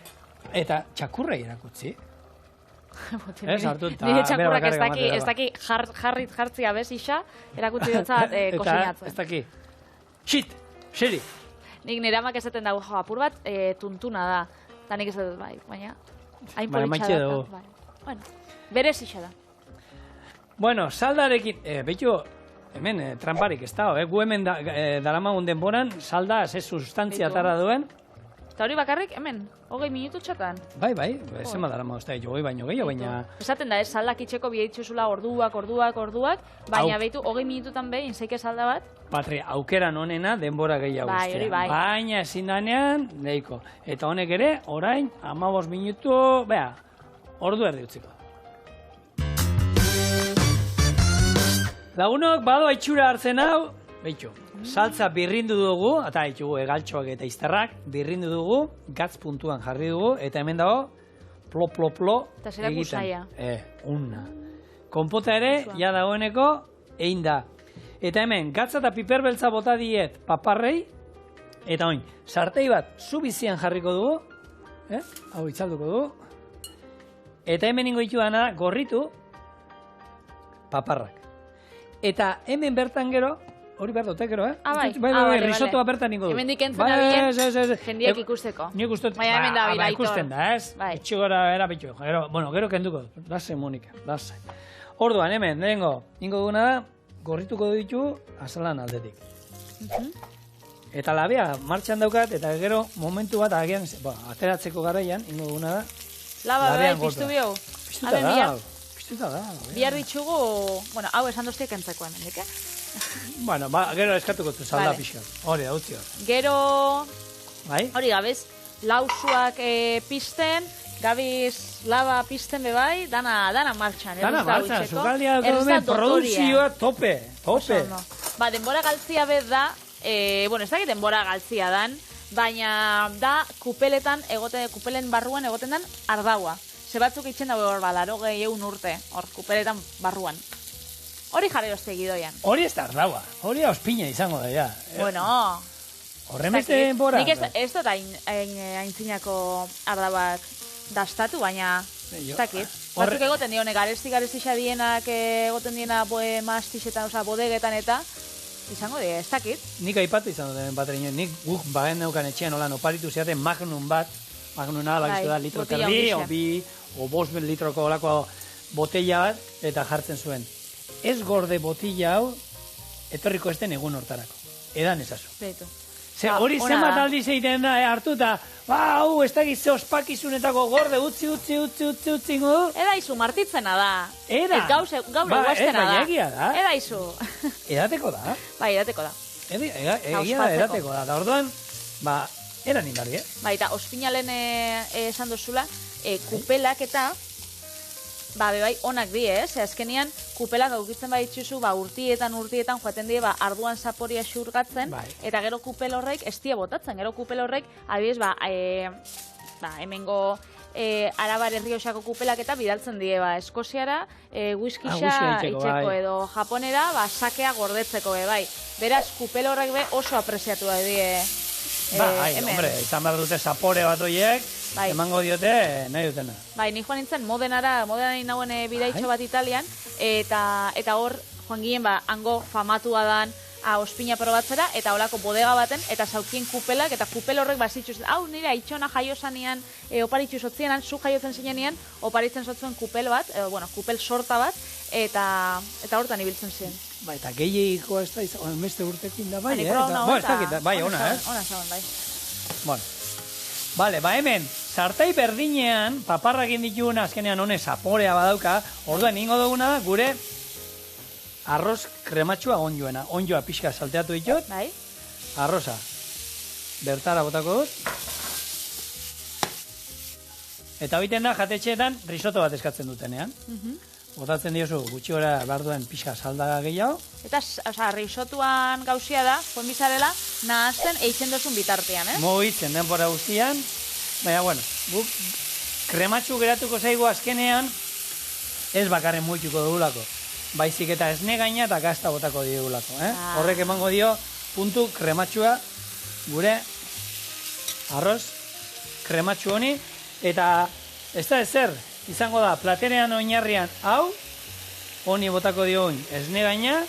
Eta txakurrei erakutzi. Nire txakurrak ez daki jartzia bez isa, erakutzi dutzat kosinatzen. Ez daki. Shit, xeri. Nik nire amak esaten dago, apur bat tuntuna da. Da nik ez dut bai, baina hain Baina politxa maitxe da. dugu. Bai. Bueno, berez ixa da. Bueno, saldarekin, behitu, hemen tramparik ez da, gu hemen daramagun denboran, salda ze sustantzia Beitu. atara duen. Eta hori bakarrik, hemen, 20 minutu txatan. Bai, zema darama ez da, jogoi baino gehiago, baina... Esaten da, saldak itxeko bideitxuzula orduak, baina behitu 20 minututan behin, zeike salda bat. Patri, aukeran honena denbora gehiago Bai, ustea. hori bai. Baina ezin danean, neiko. Eta honek ere, orain, 15 minutu, ordu erdi utziko. Lagunok, bado itxura hartzen hau, behitu, saltza birrindu dugu, eta ditugu egaltxoak eta izterrak, birrindu dugu, gatz puntuan jarri dugu, eta hemen dago, plo Eta zeraku saia. Unna. Konpota ere, ja dagoeneko, egin da. Eta hemen, gatza eta piper beltza bota diet paparrei, eta oin, sartei bat zu bizian jarriko dugu, hau itzalduko dugu, eta hemen ingo ditu dana gorritu paparrak. Eta hemen bertan gero, hori behar dute gero, Bai, risotoa bertan ingo du. Hemen dikentzen abien, jendiek ikusteko. Nik ustot, Baina hemen da bila, ikusten da, ez? Bai. Itxu gara, bitu. Gero kenduko, dase, Monika, dase. Orduan, hemen, ingo duguna da, gorrituko ditu azalan aldetik. Eta labea martxan daukat, eta gero momentu bat agian, ateratzeko garaian, ingo duguna da. Laba, piztu bihau. Piztuta da. Bihar ditxugu, hau esan doztiek entzakoan, hendik, Bueno, gero eskatuko zu salda pixka. Hori, utzi hor. Gero, Bai? gabez, lausuak pizten, gabiz laba pizten bebai, dana martxan. Dana martxan, zukaldia produzioa tope. Ba, denbora galtzia bez da, ez dakit denbora galtzia dan, baina da kupelen barruan egoten dan ardaua. Ze batzuk itxen dago hor balaro gehiagun urte, hor kupeletan barruan. Hori jarri ozte gidoian. Hori ez da ardaua, hori ospina izango da, ja. Bueno, horremeste denbora. Nik ez dut aintzinako ardabak dastatu, baina ez dakit. Batzuk egoten dione, garesti xadienak egoten diena mastixetan, bodegetan eta izango die, ez dakit. Nik aipatu izan dut bat ere nik guk bagen neukan etxean holan oparitu ziaten magnum bat, magnuna alakizu da litro terdi, o bi, o 5 litroko olako botella bat, eta jartzen zuen. Ez gorde botilla hau, etorriko ez den egun hortarako. Edan ezazu. Beto. Ze hori zenbat aldiz egiten da, hartuta, hau, ez dakiz ze ospakizunetako gorde, utzi ingo du. Eda izu, martitzena da. Era. Gaur eguaztena da. Baina egia da. Eda izu. Edateko da. Bai, edateko da. Egia da, edateko da. Da orduan, eran indarri, Bai, eta ospinalen esan dozula, kupelak eta, bebai, onak di, azkenian, kupelak aukitzen baditzuzu, urtietan joaten die, arduan zaporia xurgatzen, eta gero kupel horrek ez die botatzen, gero kupel horrek, adibidez, hemengo Arabar Errioxako kupelak eta bidaltzen die, Eskoziara, whiskixa itxeko edo Japonera, sakea gordetzeko, bai. Beraz, kupel horrek oso apreziatu da die. Hombre, izan behar dute zapore bat horiek, emango diote nahi dutena. Bai, ni joan nintzen Modenara nauen bidaitxo bat Italian, eta hor, joan ginen, hango famatua dan, ospina probatzera, eta holako bodega baten, eta zaukien kupelak, eta kupel horrek bazitxuz, hau nire aitxona jaiozanean, oparitxu sotzienan, zu jaiotzen zinean, oparitzen sotzuen kupel bat, kupel sorta bat, eta hortan ibiltzen ziren. Bai, eta gehiagiko ez da izan, beste urtekin da, bai, bai, ona, Ona zauen, bai. Bueno, bale, hemen, sartai berdinean, paparrakin dituguna, azkenean honez, zaporea badauka, orduan ingo duguna da, gure arroz krematxua onjoa pixka salteatu ditut, bai. Arroza, bertara botako dut, eta biten da, jatetxeetan, risotto bat eskatzen dutenean. Botatzen diozu, gutxi gora behar duen pixka salda gehiago. Eta, risotuan gauzia da, bizarela, nahazten eitzen dozun bitartean, Mogitzen denbora guztian, baina, guk krematxu geratuko zaigu azkenean, ez bakarren muituko dugulako. Baizik eta esne gaina eta gazta botako digulako, Horrek emango dio, puntu krematxua gure arroz krematxu honi, eta ez da ezer, izango da, platerean oinarrian hau, honi botako dio oin, esne gaina,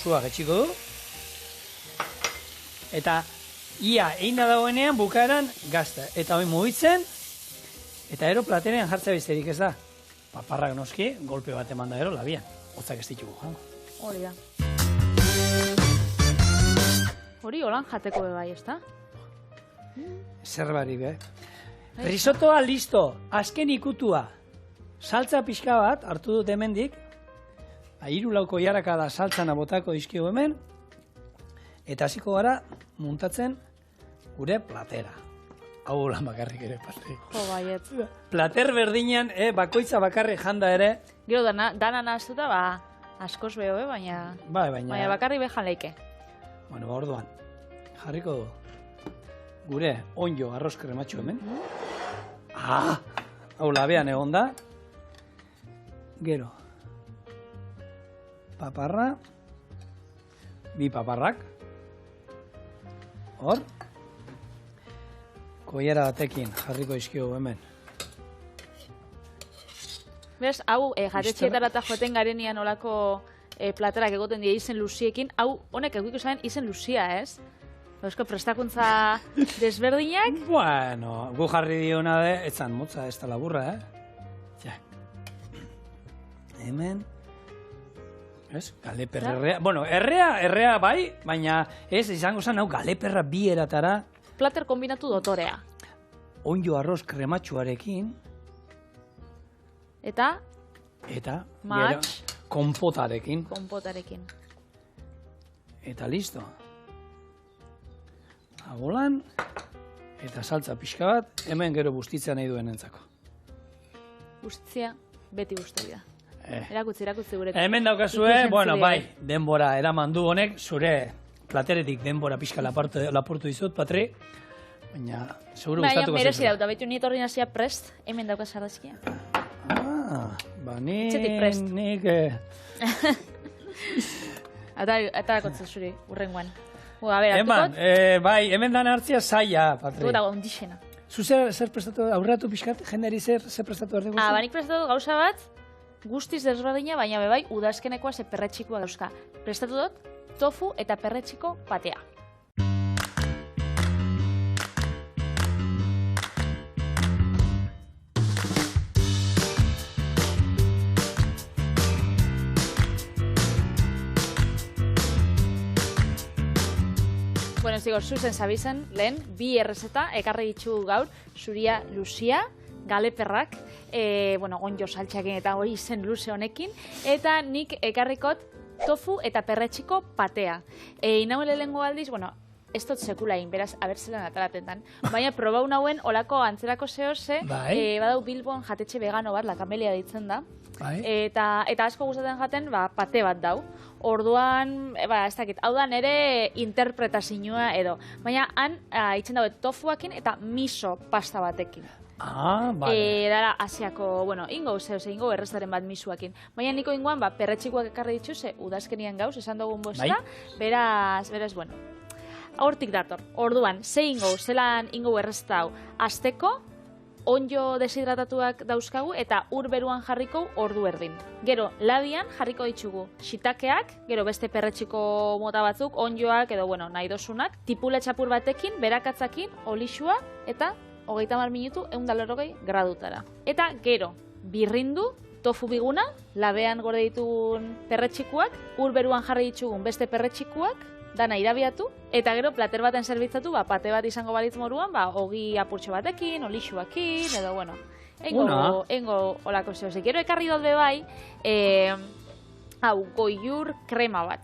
zua getxiko du, eta ia eina dagoenean bukaeran gazta. Eta hori mugitzen, eta ero platerean jartzea besterik ez da. Paparrak noski, golpe bat eman da ero, labian. Hotzak ez ditugu, jango. Hori da. Hori holan jateko bebai, ez da? Zerbarik, Risotoa listo, azken ikutua. Saltza pixka bat, hartu dut hemendik. 3-4 jarakada saltzana botako dizkigu hemen. Eta hasiko gara muntatzen gure platera. Hau lan bakarrik ere, Patri. Jo, baiet. Plater berdinean, bakoitza bakarrik janda ere. Gero dana nahaztuta, askoz beho, baina... Baina bakarrik behan leike. Bueno, orduan, jarriko du. Gure onjo arroz krematxo hemen. Hau labean egon da. Gero. Paparra. 2 paparrak. Hor. Koiara batekin jarriko izkio hemen. Bez, hau jatetxietara eta joaten garenian olako platerak egoten dira izen luziekin, hau honek egiko zaren izen luzia, ez? Eusko prestakuntza desberdinak? Bueno, gu jarri diona de, etzan motza, ez da laburra, Ja. Hemen. Ez, galeper errea. Bueno, errea bai, baina ez, izango zen, hau galeperra 2 eratara. Plater kombinatu dotorea. Onjo arroz krematxuarekin. Eta? Gero, konpotarekin. Eta listo. Agolan. Eta saltza pixka bat, hemen gero bustitzea nahi duen entzako. Bustitzea, beti bustu dira. Erakutzi gure. Hemen daukazue, bueno, bai, denbora eraman du honek, zure plateretik denbora pixka lapurtu dizut, Patri. Baina, seguru gustatuko zaizu. Merezi dauta, betu ni etorri nazia prest, hemen daukaz ardazkia. Nik... Eta kotze zuri, urrengoan. Eman, bai, hemen dan hartzia zaila, Patri. Eta ondixena. Zu zer prestatu, aurratu pixkat, jenderi zer prestatu erdegu? Banik prestatu gauza bat, guztiz desberdina, baina bebai udazkenekoa ze perretxikoa dauzka. Prestatu dut, tofu eta perretxiko patea. Bueno, zigor, zuzen zabizen, lehen, 2 errezeta, ekarri ditu gaur, zuria luzia, galeperrak, onjo saltxakin eta hori izen luze honekin, eta nik ekarrikot tofu eta perretxiko patea. Inauele lehengo aldiz, ez dut sekulain, beraz, abertzelan atalatentan, baina probau nauen olako antzerako zehose, badau Bilbon jatetxe vegano bat, la Camelia ditzen da, eta asko gustatzen jaten, pate bat dau. Orduan, ez dakit, hau da nere interpretazioa edo. Baina han, itzen dago tofuakin eta miso pasta batekin. Bale. Dara, asiako, ingo errezaren bat misuakin. Baina niko ingoan, perretxikoak ekarri dituz, udazkenian gauz, esan dugun bosta, beraz, hortik dator. Orduan, zelan ingo errezta hau, azteko, onjo deshidratatuak dauzkagu eta ur beruan jarriko ordu erdin. Gero, labian jarriko ditugu shitakeak, gero beste perretxiko mota batzuk, onjoak edo, nahi dosunak, tipule txapur batekin, berakatzakin, olixua eta 30 minutu 180 gradutara. Eta gero, birrindu, tofu biguna, labean gorde ditun perretxikuak, ur beruan jarri ditugun beste perretxikuak, dana irabiatu, eta gero plater baten zerbitzatu, pate bat izango balitz moruan, ogi apurtxo batekin, olixuakin, edo, engo olako zehozik. Gero ekarri dut bebai, goiur krema bat.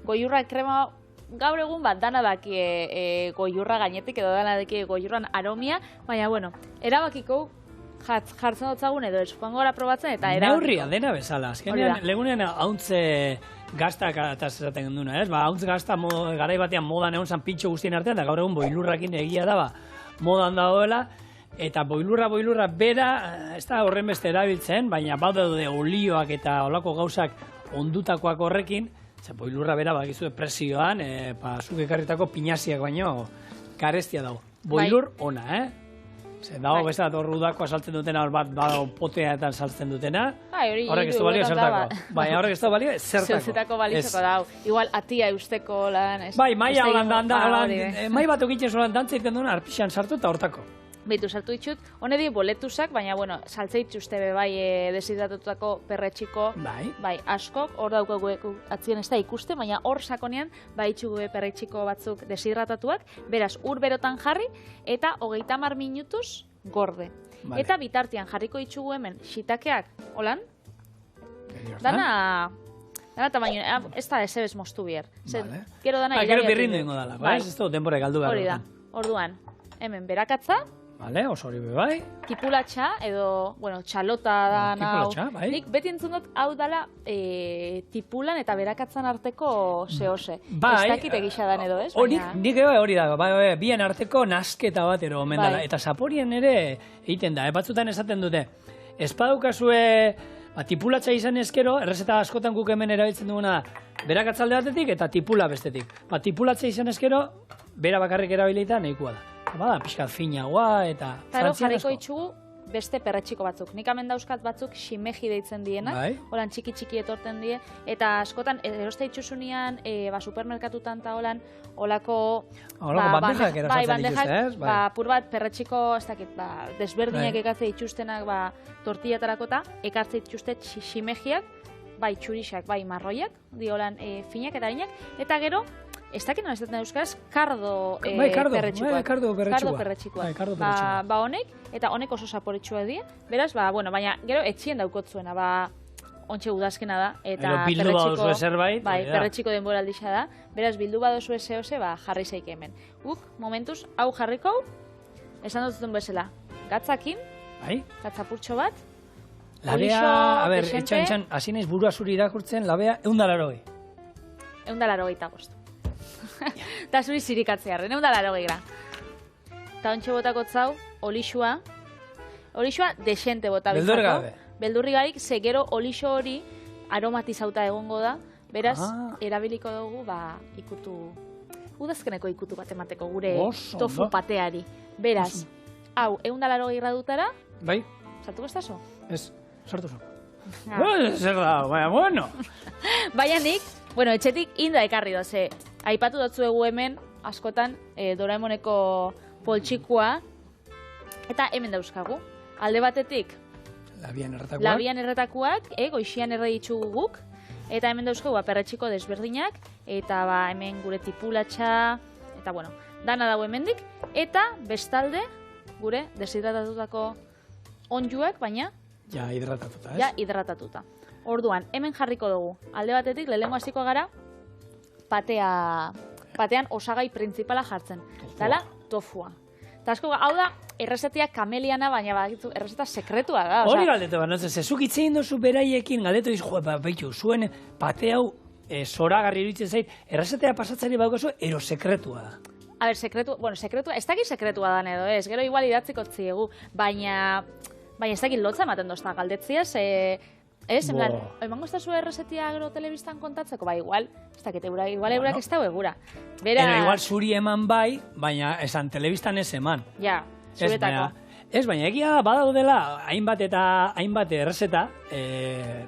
Goiurra krema, gaur egun dana daki goiurra gainetik, edo dana daki goiurran aromia, baina, erabakiko jartzen dutzagun edo ez, joango gara probatzen, eta erabakiko. Neurria dena bezala, azkenean, legunean hauntze gaztak eta zeraten genduna, ez? Hauntz gazta garai batean modan egon zan pintxo guztien artean, eta gaur egun boilurrakin egia da, modan dagoela, eta boilurra bera, ez da horren beste erabiltzen, baina badaude olioak eta olako gauzak ondutakoak horrekin, boilurra bera bakizu presioan, zuk ekarritako pinaziak baino garestia dago. Boilur ona, Dago beste hor udakoa saltzen dutena, hor bat badago poteaetan saltzen dutena. Hori horrek ez du balio zertako. Baina horrek ez du balio zertako. Zertako balizoko dau. Igual atia eusteko lan. Bai, maia holan mai bat okitzen zolan dantza iten duen arpixan sartu eta hortako. Beitu sartu ditut, hone di boletusak, baina, bueno, saltze dituzte bai desidratatutako perretxiko, bai, askok, hor daukagu atzien ez da ikuste, baina hor sakonean, bai itxugu perretxiko batzuk desidratatuak, beraz, ur berotan jarri, eta 30 minutuz gorde. Eta bitartean jarriko itxugu hemen, xitakeak, holan, dana tamaino, ez da ezebez moztu bier. Gero dana gero birrindu ingo dala, ez da denbora galdu behar. Hori da, orduan, hemen berakatza, Vale, oso hori bai. Tipulatxa edo, bueno, txalota da nau. Tipulatxa, bai. Nik beti entzun dut hau dala tipulan eta berakatzan arteko zehose. Bai. Ez dakit egisa dan edo, ez? Nik hori da, bai, bien arteko nasketa bat ero omen dala. Eta zaporien ere egiten da, batzutan esaten dute. Ez padukazue, tipulatxa izan ezkero, errezeta askotan guk hemen erabiltzen duguna berakatzalde batetik eta tipula bestetik. Tipulatxa izan ezkero, bera bakarrik erabilita nahikoa da. Bada, pixkat finagoa eta frantzian asko. Jarriko itxugu beste perretxiko batzuk. Nik hemen dauzkat batzuk shimeji deitzen dienak, holan txiki etorten die, eta askotan eroste itxusunean supermerkatutan eta holan, holako bandejak erasatzen dituzte, ez? Pur bat perretxiko, ez dakit, desberdinak ekartze itxustenak tortillatarako eta ekartze itxuste shimejiak, bai txurixak, bai marroiak, di holan finak eta harinak, eta gero, ez dakit nola ez dut euskaraz, kardo perretxikoak. Kardo perretxikoak. Ba honek, eta honek oso zaporetxua die, beraz, baina gero etxien daukotzuena, ontxe udazkena da, eta perretxiko denbora aldixa da, beraz, bildu badozu zehose, jarri zeik hemen. Guk, momentuz, hau jarriko, esan dut zuten bezala, gatzakin, gatzapurtxo bat, labea, a ber, etxan, hasi naiz burua zuri irakurtzen, labea, 180. 185. Eta zuri zirikatzearen, 180 gra. Eta ontxe botakotzau, olixua desente bota bizako. Beldurri garik, ze gero olixo hori aromatizauta egongo da, beraz, erabiliko dugu, ikutu, udazkeneko ikutu bat emateko gure tofu pateari. Beraz, hau, 180 gradutara, bai, sartuko ez dazo? Ez, sartu zo. Zer da, baina, bueno. Baina nik, bueno, etxetik inda ekarri doze. Aipatu dutzuegu hemen, askotan, Doraemoneko poltsikua, eta hemen dauzkagu. Alde batetik, labian erretakuak, goixian erre ditugu guk, eta hemen dauzkagu perretxiko desberdinak, eta hemen gure tipulatxa, eta bueno, dana dago hemendik, eta bestalde, gure deshidratatutako onjuak, baina ja hidratatuta, ez? Ja hidratatuta. Orduan, hemen jarriko dugu. Alde batetik, lehenengo hasiko gara, patean osagai printzipala jartzen. Dala, tofua. Eta asko, hau da, errezetia kameliana, baina errezeta sekretua da. Hori galdetu, zezuk itzein dozu beraiekin, galdetu dizu, baitu, zuen pate hau zoragarri iruditzen zait, errezetea pasatzari badukazu, ero sekretua da. A ber, sekretua, ez dakit sekretua da edo ez, gero igual idatziko tziegu, baina ez dakit lotza ematen dozta galdetziaz, ez, en plan, emango ez da zuen errezetia gero telebistan kontatzeko, igual, ez dakit, igual eurak ez dago egura. Igual zuri eman bai, baina esan telebistan ez eman. Ja, zuretako. Ez, baina egia badaudela hainbat errezeta,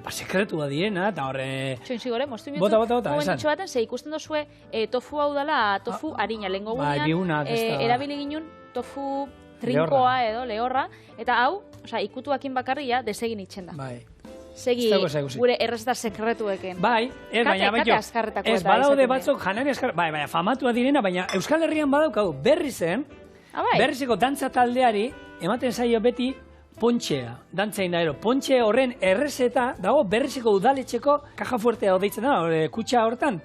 sekretua diena, eta horre... Txoinzigore, moztu bota, esan. Momentutxo baten, ze ikusten dozue tofu hau dela, tofu harina, lehenko gunean, erabili ginen tofu trinkoa edo, lehorra, eta hau, ikutuakin bakarria, desegin itxen da. Bai. Segi gure errezeta sekretuekin. Bai, baina ez badaude batzuk janari askarretako, baina famatua direna, baina Euskal Herrian badaukau berrizeko dantza taldeari, ematen zaio beti pontxea, dantzain da ero. Pontxe horren errezeta dago berrizeko udaletxeko kaja fuertea odeitzen da, kutxa hortan.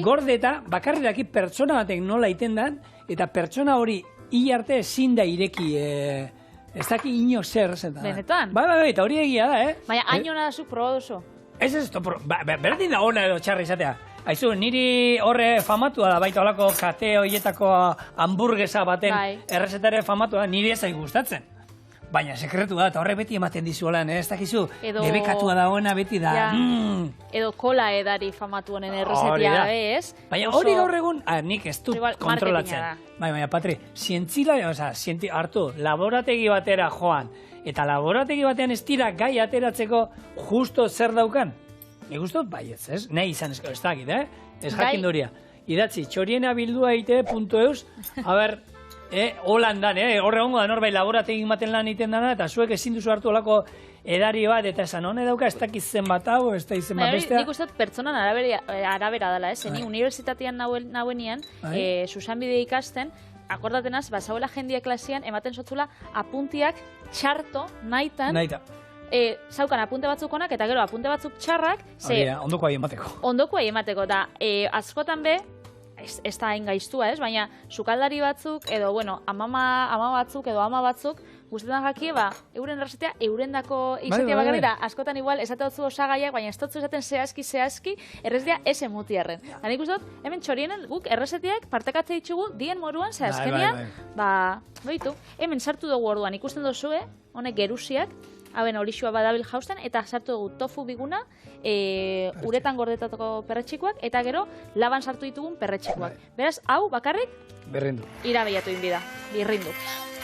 Gorde eta bakarriraki pertsona batek nola iten dan, eta pertsona hori hil arte ezin da ireki, ez daki ino zer errezeta. Benetan? Bai, eta hori egia da, Baina, hainona da zuk proba duzu? Ez, berdin da ona edo txarra izatea. Aizu, niri horre famatua da, baita olako kate horietako hamburguesa baten errezetare famatua da, niri ez gustatzen. Baina sekretu da, eta horrek beti ematen dizuelan, ez dakizu, Edo- debekatua dagoena beti da. Ja. Edo kola edari famatu honen Hori errezetia, da. ez? Baina Oso- hori gaur egun, nik ez dut Igual, kontrolatzen. marketinga Baina, Patri, hartu, laborategi batera joan, eta laborategi batean ez dira gai ateratzeko justo zer daukan. Nik uste dut, baietz, ez? Nahi izan ez dakit, Ez Gai- jakinduria. Idatzi, txoriena bildua ite.eus, a ber, holandan, horre gongo da norbait laborategi baten lan egiten dana, eta zuek ezin duzu hartu olako edari bat, eta esan hone dauka, ez dakiz zenbat hau, ez da zenbat Baina, bestea. nik uste dut pertsonan arabera dela, ez? Ni unibertsitatean nauenian, Bai. zuzenbide ikasten, akordatenaz, bazauela jendia klasian, ematen sotzula apuntiak txarto, nahitan, Naita, zaukan apunte batzuk onak, eta gero apunte batzuk txarrak, hori da, ondoko haien bateko. ondoko emateko, eta askotan be, ez da hain gaiztua, ez? Baina sukaldari batzuk, edo, bueno, ama batzuk, edo ama batzuk, guztetan jakie, euren errezetea, eurendako izatea bai, bakarri bai. da, askotan igual, esate dutzu osagaiak, baina ez dutzu esaten zehazki, errezetea ez emutiarren. Da nik uste dut, hemen txorienen guk errezeteak partekatze ditugu dien moruan, ze azkenean, goitu, hemen sartu dugu orduan, ikusten duzue, honek gerusiak, hauen olixua badabil jausten, eta sartu dugu tofu biguna, uretan gordetatuko perretxikoak, eta gero laban sartu ditugun perretxikoak. Beraz, hau bakarrik Berrindu. irabeiatu inbida, birrindu.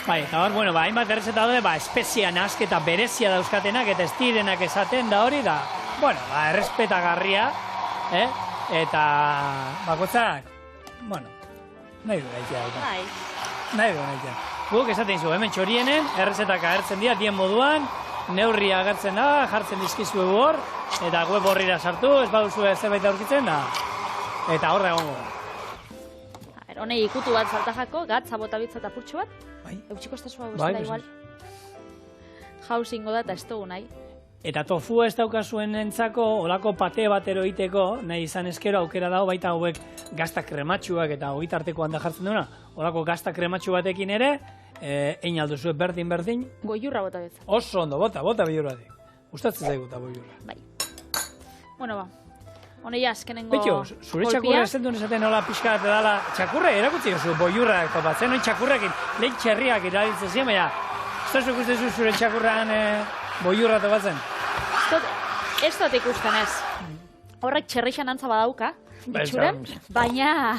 Bai, eta hor, bueno, hainbat errezeta daude, espezia nasketa berezia dauzkatenak, eta ez direnak esaten da hori, da, bueno, errespetagarria, eta bakotzak, bueno, nahi du gaitea. Bai. Nahi du gaitea. Guk esaten zu, hemen txorienen, errezetak agertzen dira, dien moduan, neurria agertzen da, jartzen dizkizu hor, eta web horrira sartu, ez baduzu zerbait aurkitzen da, eta horra egongo da. Honei ikutu bat faltajako, gatza botabitza eta purtsu bat, Bai. eutxiko estazua Bai, bestela igual. Jauzingo da eta ez dugu nahi. Eta tofu ez daukazuen entzako, olako pate batero iteko, nahi izan eskero aukera dago, baita hauek gazta krematxuak eta hogit artekoan da jartzen duena, olako gazta krematxu batekin ere, egin alduzue berdin, Goiurra botabitza. oso ondo, bota biurratik. Gustatzen zaigu boiurra. Bai. Bueno, honei azkenengo Betxo, zure txakurra ez duen esaten nola pixka bat edala, txakurra erakutzi oso boiurra topatzen, noin txakurrakin, lehen txerriak erabiltzen ziren, baina, ez da zuk ustezu zure txakurran boiurra topatzen? Ez dut ikusten ez. Horrek txerrixan antza badauka, itxuren, baina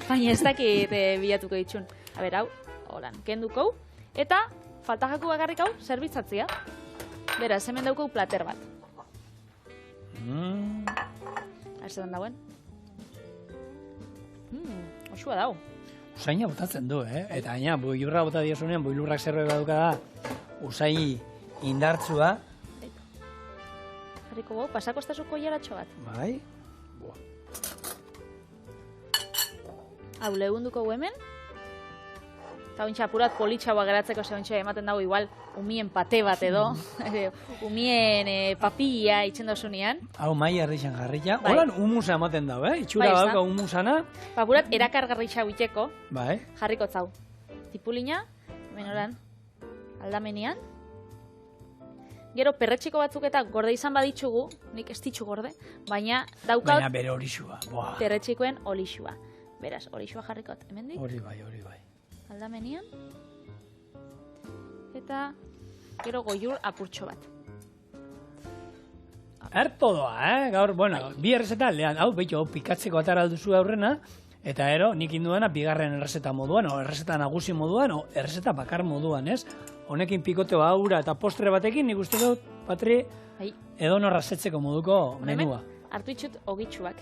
ez dakit bilatuko ditxun. A ber, hau, holan, kenduko, eta faltajako bakarrik hau, zerbitzatzia. Beraz, hemen daukau plater bat. Arzetan dauen. Osua dau. Usaina botatzen du, Eta gaina, boiurra bota diozunean, boilurrak zerbait baduka da, usain indartzua. Jarriko bau, pasako ez da zuko jaratxo bat. Bai. Hau, lehunduko hemen. Eta ointxa apurat politxaua geratzeko ze ointxa ematen dago igual umien pate bat edo. Umien papilla itxen dozunean. Hau mai errixan jarrita. Bai. Holan humusa ematen dago, Itxura Bai, ez da. badauka humusana. Apurat erakargarritxa uiteko. Bai. Jarriko zau. Tipulina, hemen oran, aldamenian. Gero perretxiko batzuk eta gorde izan baditzugu, nik ez ditzu gorde, baina daukaut Baina bere horixua. Boa. perretxikoen olixua. Beraz, olixua jarrikot, hemendik. Hori bai. Aldamenian. Eta gero goiur apurtxo bat. Ertodoa, Gaur, bueno, bi errezeta aldean. Hau, behitu, pikatzeko atara alduzu aurrena, eta ero, nik induena bigarren errezeta moduan, o errezeta nagusi moduan, o errezeta bakar moduan, ez? Honekin pikote aura eta postre batekin, nik uste dut, Patri, Bai. edo norrazetzeko moduko menua. Hemen, hartu itxut ogitxuak.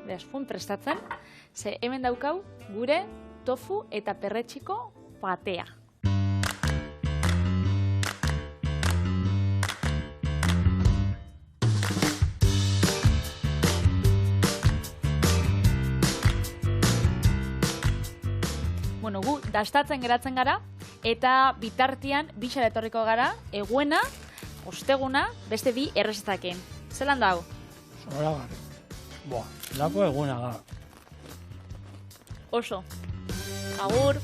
Beraz, fun prestatzen, ze hemen daukau gure tofu eta perretxiko patea. Bueno, gu dastatzen geratzen gara, eta bitartian bixara etorriko gara, eguena, osteguna, beste bi errezetakin. Zelan dago? Zoragarri. Boa, lako eguna gara. Oso. Agur.